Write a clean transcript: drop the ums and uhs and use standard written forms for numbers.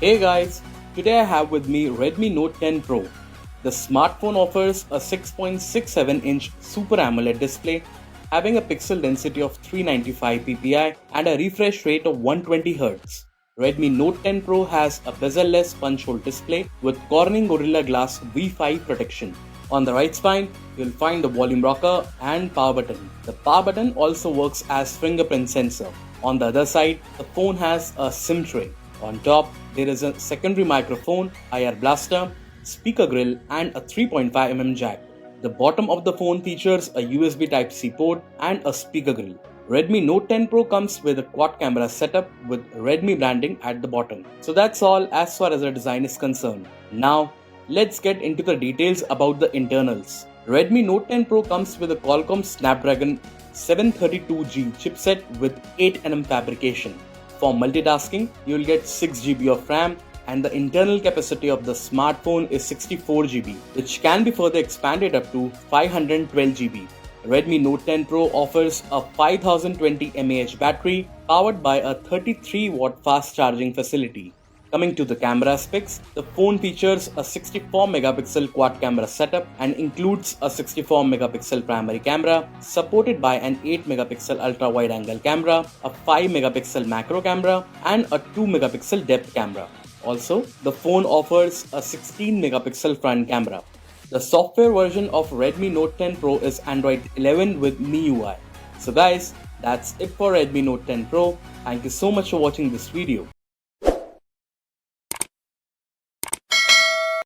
Hey guys, today I have with me Redmi Note 10 Pro. The smartphone offers a 6.67-inch Super AMOLED display having a pixel density of 395 ppi and a refresh rate of 120Hz. Redmi Note 10 Pro has a bezel-less punch-hole display with Corning Gorilla Glass V5 protection. On the right spine, you'll find the volume rocker and power button. The power button also works as fingerprint sensor. On the other side, the phone has a SIM tray. On top, there is a secondary microphone, IR blaster, speaker grill and a 3.5mm jack. The bottom of the phone features a USB Type-C port and a speaker grill. Redmi Note 10 Pro comes with a quad camera setup with Redmi branding at the bottom. So that's all as far as the design is concerned. Now, let's get into the details about the internals. Redmi Note 10 Pro comes with a Qualcomm Snapdragon 732G chipset with 8nm fabrication. For multitasking, you will get 6GB of RAM and the internal capacity of the smartphone is 64GB, which can be further expanded up to 512GB. Redmi Note 10 Pro offers a 5020 mAh battery powered by a 33W fast charging facility. Coming to the camera specs, the phone features a 64MP quad camera setup and includes a 64MP primary camera supported by an 8MP ultra wide angle camera, a 5MP macro camera and a 2MP depth camera. Also, the phone offers a 16MP front camera. The software version of Redmi Note 10 Pro is Android 11 with MIUI. So guys, that's it for Redmi Note 10 Pro. Thank you so much for watching this video.